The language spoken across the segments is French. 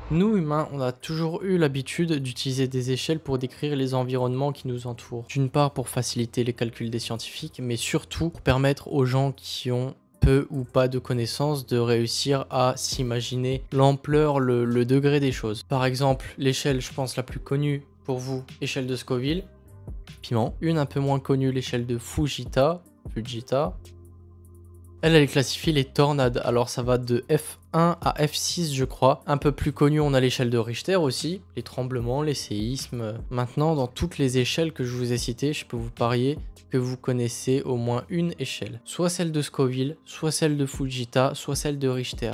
Nous, humains, on a toujours eu l'habitude d'utiliser des échelles pour décrire les environnements qui nous entourent. D'une part pour faciliter les calculs des scientifiques, mais surtout pour permettre aux gens qui ont peu ou pas de connaissances de réussir à s'imaginer l'ampleur, le degré des choses. Par exemple, l'échelle, je pense, la plus connue pour vous, échelle de Scoville, piment. Une un peu moins connue, l'échelle de Fujita. Elle classifie les tornades, alors ça va de F1 à F6 je crois. Un peu plus connu, on a l'échelle de Richter aussi, les tremblements, les séismes. Maintenant, dans toutes les échelles que je vous ai citées, je peux vous parier que vous connaissez au moins une échelle. Soit celle de Scoville, soit celle de Fujita, soit celle de Richter.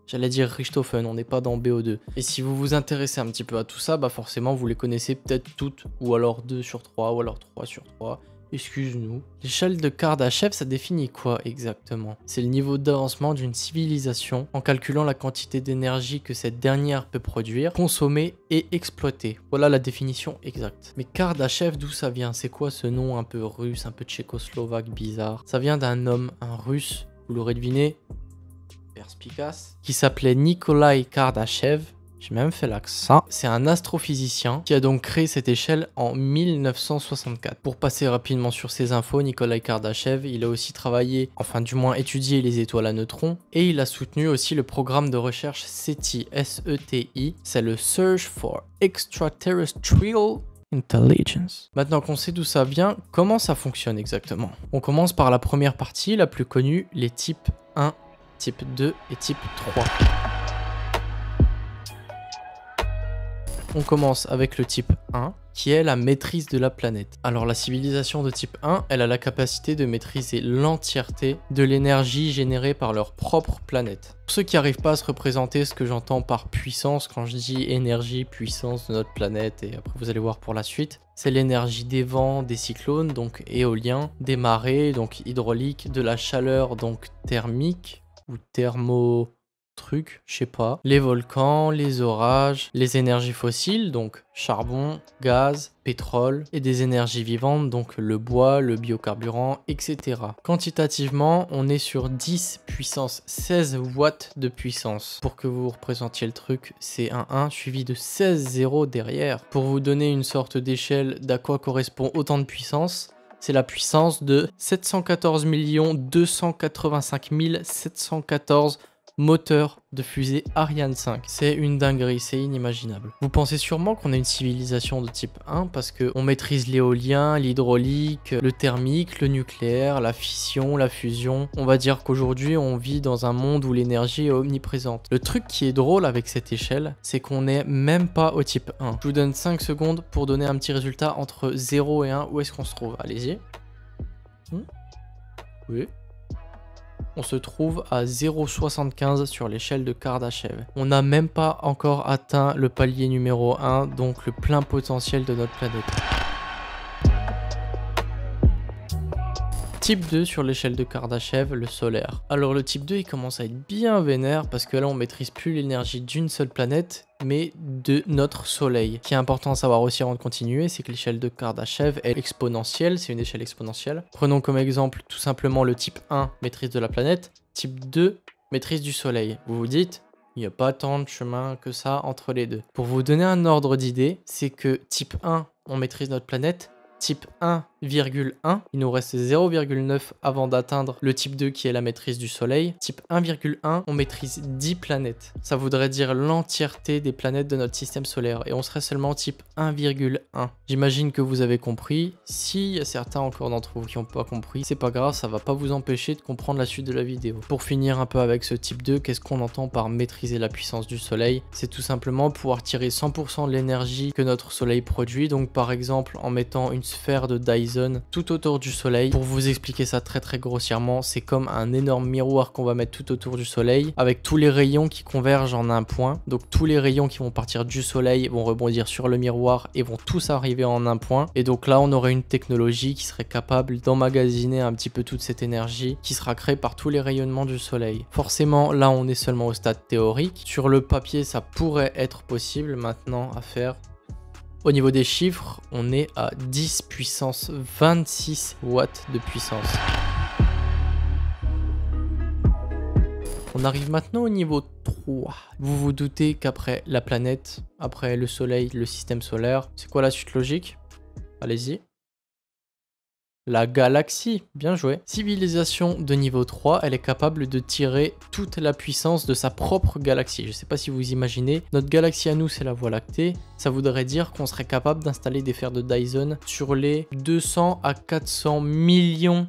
J'allais dire Richthofen, on n'est pas dans BO2. Et si vous vous intéressez un petit peu à tout ça, bah forcément vous les connaissez peut-être toutes, ou alors 2 sur 3, ou alors 3 sur 3. Excuse-nous. L'échelle de Kardashev, ça définit quoi exactement? C'est le niveau d'avancement d'une civilisation en calculant la quantité d'énergie que cette dernière peut produire, consommer et exploiter. Voilà la définition exacte. Mais Kardashev, d'où ça vient? C'est quoi ce nom un peu russe, un peu tchécoslovaque, bizarre? Ça vient d'un homme, un russe, vous l'aurez deviné, perspicace, qui s'appelait Nikolai Kardashev. J'ai même fait l'accent. C'est un astrophysicien qui a donc créé cette échelle en 1964. Pour passer rapidement sur ces infos, Nikolai Kardashev, il a aussi travaillé, enfin du moins étudié les étoiles à neutrons, et il a soutenu aussi le programme de recherche SETI, S-E-T-I, c'est le Search for Extraterrestrial Intelligence. Maintenant qu'on sait d'où ça vient, comment ça fonctionne exactement? On commence par la première partie, la plus connue, les types 1, type 2 et type 3. On commence avec le type 1, qui est la maîtrise de la planète. Alors la civilisation de type 1, elle a la capacité de maîtriser l'entièreté de l'énergie générée par leur propre planète. Pour ceux qui n'arrivent pas à se représenter ce que j'entends par puissance, quand je dis énergie, puissance de notre planète, et après vous allez voir pour la suite, c'est l'énergie des vents, des cyclones, donc éoliens, des marées, donc hydrauliques, de la chaleur, donc thermique, ou truc, je sais pas, les volcans, les orages, les énergies fossiles, donc charbon, gaz, pétrole, et des énergies vivantes, donc le bois, le biocarburant, etc. Quantitativement, on est sur 10 puissance 16 watts de puissance. Pour que vous représentiez le truc, c'est un 1 suivi de 16 zéros derrière. Pour vous donner une sorte d'échelle d'à quoi correspond autant de puissance, c'est la puissance de 714 285 714 moteur de fusée Ariane 5. C'est une dinguerie, c'est inimaginable. Vous pensez sûrement qu'on a une civilisation de type 1 parce qu'on maîtrise l'éolien, l'hydraulique, le thermique, le nucléaire, la fission, la fusion. On va dire qu'aujourd'hui on vit dans un monde où l'énergie est omniprésente. Le truc qui est drôle avec cette échelle, c'est qu'on n'est même pas au type 1. Je vous donne 5 secondes pour donner un petit résultat entre 0 et 1. Où est-ce qu'on se trouve? Allez-y. Oui. On se trouve à 0,75 sur l'échelle de Kardashev. On n'a même pas encore atteint le palier numéro 1, donc le plein potentiel de notre planète. Type 2 sur l'échelle de Kardashev, le solaire. Alors le type 2 il commence à être bien vénère parce que là on maîtrise plus l'énergie d'une seule planète mais de notre soleil. Ce qui est important à savoir aussi avant de continuer, c'est que l'échelle de Kardashev est exponentielle, c'est une échelle exponentielle. Prenons comme exemple tout simplement le type 1, maîtrise de la planète, type 2, maîtrise du soleil. Vous vous dites, il n'y a pas tant de chemin que ça entre les deux. Pour vous donner un ordre d'idée, c'est que type 1, on maîtrise notre planète, type 1,1, il nous reste 0,9 avant d'atteindre le type 2 qui est la maîtrise du soleil. Type 1,1, on maîtrise 10 planètes. Ça voudrait dire l'entièreté des planètes de notre système solaire et on serait seulement type 1,1. J'imagine que vous avez compris. S'il y a certains encore d'entre vous qui n'ont pas compris, c'est pas grave, ça va pas vous empêcher de comprendre la suite de la vidéo. Pour finir un peu avec ce type 2, qu'est-ce qu'on entend par maîtriser la puissance du soleil? C'est tout simplement pouvoir tirer 100% de l'énergie que notre soleil produit. Donc par exemple en mettant une sphère de Dyson tout autour du soleil. Pour vous expliquer ça très grossièrement, c'est comme un énorme miroir qu'on va mettre tout autour du soleil avec tous les rayons qui convergent en un point. Donc tous les rayons qui vont partir du soleil vont rebondir sur le miroir et vont tous arriver en un point. Et donc là on aurait une technologie qui serait capable d'emmagasiner un petit peu toute cette énergie qui sera créée par tous les rayonnements du soleil. Forcément là on est seulement au stade théorique. Sur le papier ça pourrait être possible maintenant à faire. Au niveau des chiffres, on est à 10 puissance 26 watts de puissance. On arrive maintenant au niveau 3. Vous vous doutez qu'après la planète, après le soleil, le système solaire, c'est quoi la suite logique? Allez-y. La galaxie, bien joué. Civilisation de niveau 3, elle est capable de tirer toute la puissance de sa propre galaxie. Je ne sais pas si vous imaginez, notre galaxie à nous, c'est la Voie lactée. Ça voudrait dire qu'on serait capable d'installer des fers de Dyson sur les 200 à 400 millions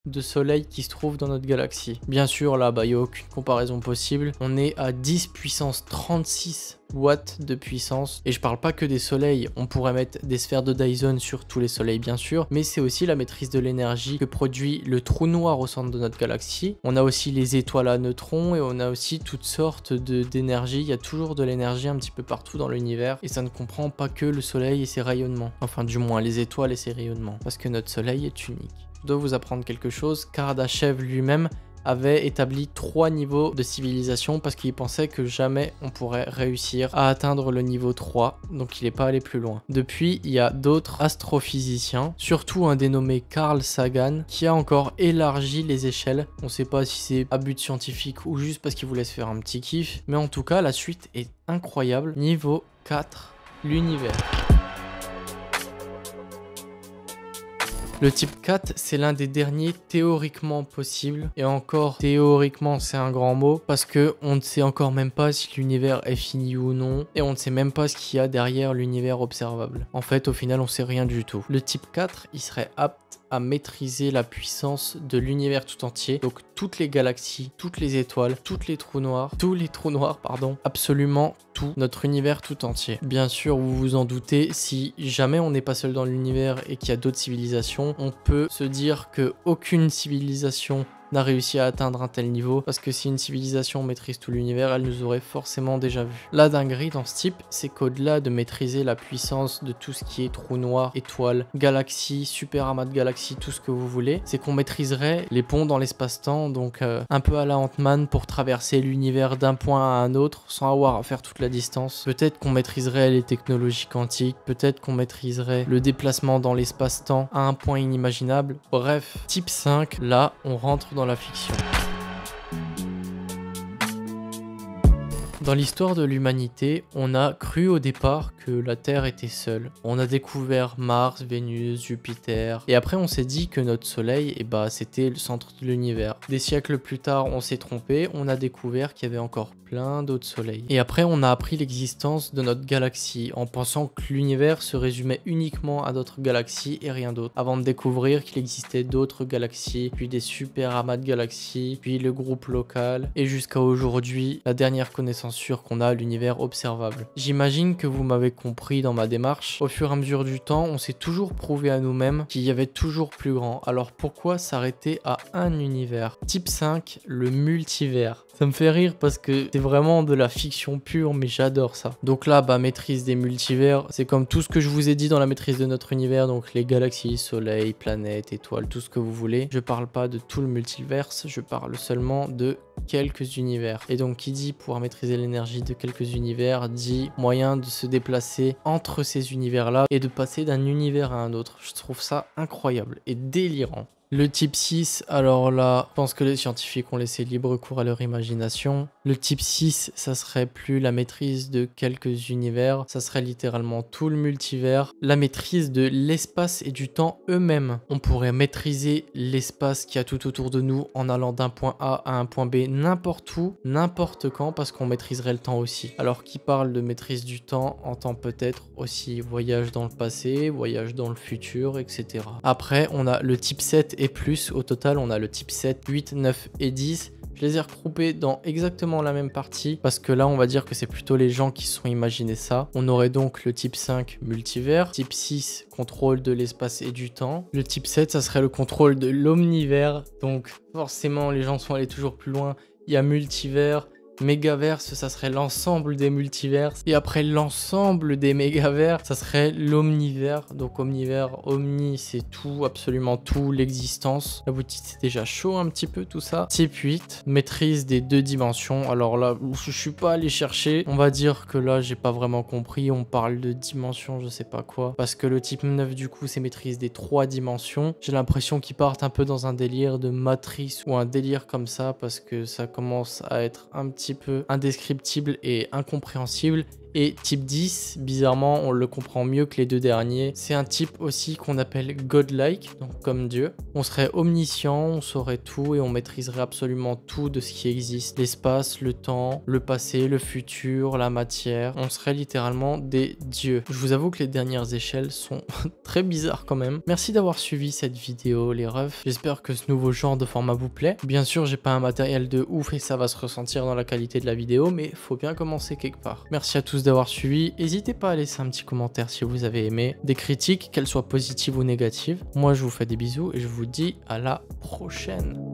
de soleils qui se trouvent dans notre galaxie. Bien sûr, là, il n'y a aucune comparaison possible. On est à 10 puissance 36 watts de puissance. Et je parle pas que des soleils. On pourrait mettre des sphères de Dyson sur tous les soleils, bien sûr. Mais c'est aussi la maîtrise de l'énergie que produit le trou noir au centre de notre galaxie. On a aussi les étoiles à neutrons et on a aussi toutes sortes d'énergie. Il y a toujours de l'énergie un petit peu partout dans l'univers. Et ça ne comprend pas que le soleil et ses rayonnements. Enfin, du moins, les étoiles et ses rayonnements. Parce que notre soleil est unique. Je dois vous apprendre quelque chose. Kardashev lui-même avait établi 3 niveaux de civilisation parce qu'il pensait que jamais on pourrait réussir à atteindre le niveau 3, donc il n'est pas allé plus loin. Depuis, il y a d'autres astrophysiciens, surtout un dénommé Carl Sagan, qui a encore élargi les échelles. On ne sait pas si c'est à but scientifique ou juste parce qu'il voulait se faire un petit kiff, mais en tout cas, la suite est incroyable. Niveau 4, l'univers. Le type 4, c'est l'un des derniers théoriquement possibles. Et encore, théoriquement, c'est un grand mot. Parce que on ne sait encore même pas si l'univers est fini ou non. Et on ne sait même pas ce qu'il y a derrière l'univers observable. En fait, au final, on sait rien du tout. Le type 4, il serait apte à maîtriser la puissance de l'univers tout entier. Donc toutes les galaxies, toutes les étoiles, tous les trous noirs, pardon, absolument tout, notre univers tout entier. Bien sûr, vous vous en doutez, si jamais on n'est pas seul dans l'univers et qu'il y a d'autres civilisations, on peut se dire que aucune civilisation n'a réussi à atteindre un tel niveau, parce que si une civilisation maîtrise tout l'univers, elle nous aurait forcément déjà vu. La dinguerie dans ce type, c'est qu'au-delà de maîtriser la puissance de tout ce qui est trou noir, étoiles, galaxies, super amas de galaxies, tout ce que vous voulez, c'est qu'on maîtriserait les ponts dans l'espace-temps, donc un peu à la Ant-Man pour traverser l'univers d'un point à un autre sans avoir à faire toute la distance. Peut-être qu'on maîtriserait les technologies quantiques, peut-être qu'on maîtriserait le déplacement dans l'espace-temps à un point inimaginable. Bref, type 5, là, on rentre dans la fiction. Dans l'histoire de l'humanité, on a cru au départ que la Terre était seule. On a découvert Mars, Vénus, Jupiter, et après on s'est dit que notre Soleil, c'était le centre de l'univers. Des siècles plus tard, on s'est trompé, on a découvert qu'il y avait encore plein d'autres soleils. Et après, on a appris l'existence de notre galaxie, en pensant que l'univers se résumait uniquement à d'autres galaxies et rien d'autre, avant de découvrir qu'il existait d'autres galaxies, puis des super amas de galaxies, puis le groupe local, et jusqu'à aujourd'hui, la dernière connaissance sûre qu'on a, l'univers observable. J'imagine que vous m'avez compris dans ma démarche. Au fur et à mesure du temps, on s'est toujours prouvé à nous-mêmes qu'il y avait toujours plus grand. Alors pourquoi s'arrêter à un univers? Type 5, le multivers. Ça me fait rire parce que c'est vraiment de la fiction pure, mais j'adore ça. Donc là, maîtrise des multivers, c'est comme tout ce que je vous ai dit dans la maîtrise de notre univers, donc les galaxies, soleils, planètes, étoiles, tout ce que vous voulez. Je parle pas de tout le multiverse, je parle seulement de quelques univers. Et donc qui dit pouvoir maîtriser l'énergie de quelques univers, dit moyen de se déplacer entre ces univers-là et de passer d'un univers à un autre. Je trouve ça incroyable et délirant. Le type 6, alors là, je pense que les scientifiques ont laissé libre cours à leur imagination. Le type 6, ça serait plus la maîtrise de quelques univers, ça serait littéralement tout le multivers. La maîtrise de l'espace et du temps eux-mêmes. On pourrait maîtriser l'espace qu'il y a tout autour de nous en allant d'un point A à un point B n'importe où, n'importe quand, parce qu'on maîtriserait le temps aussi. Alors qui parle de maîtrise du temps entend peut-être aussi voyage dans le passé, voyage dans le futur, etc. Après, on a le type 7 et plus. Au total, on a le type 7, 8, 9 et 10. Je les ai regroupés dans exactement la même partie parce que là, on va dire que c'est plutôt les gens qui se sont imaginés ça. On aurait donc le type 5, multivers. Type 6, contrôle de l'espace et du temps. Le type 7, ça serait le contrôle de l'omnivers. Donc forcément, les gens sont allés toujours plus loin. Il y a multivers. Mégaverse, ça serait l'ensemble des multiverses. Et après l'ensemble des mégaverses, ça serait l'omnivers. Donc omnivers, omni, c'est tout, absolument tout, l'existence. Là, vous dites, c'est déjà chaud un petit peu tout ça. Type 8, maîtrise des 2 dimensions. Alors là, je suis pas allé chercher. On va dire que là, j'ai pas vraiment compris. On parle de dimensions, je sais pas quoi. Parce que le type 9, du coup, c'est maîtrise des 3 dimensions. J'ai l'impression qu'ils partent un peu dans un délire de matrice ou un délire comme ça, parce que ça commence à être un petit peu indescriptible et incompréhensible. Et type 10, bizarrement, on le comprend mieux que les 2 derniers. C'est un type aussi qu'on appelle godlike, donc comme Dieu. On serait omniscient, on saurait tout et on maîtriserait absolument tout de ce qui existe. L'espace, le temps, le passé, le futur, la matière. On serait littéralement des dieux. Je vous avoue que les dernières échelles sont très bizarres quand même. Merci d'avoir suivi cette vidéo, les refs. J'espère que ce nouveau genre de format vous plaît. Bien sûr, j'ai pas un matériel de ouf et ça va se ressentir dans la qualité de la vidéo, mais faut bien commencer quelque part. Merci à tous d'avoir suivi. N'hésitez pas à laisser un petit commentaire si vous avez aimé. Des critiques, qu'elles soient positives ou négatives. Moi, je vous fais des bisous et je vous dis à la prochaine.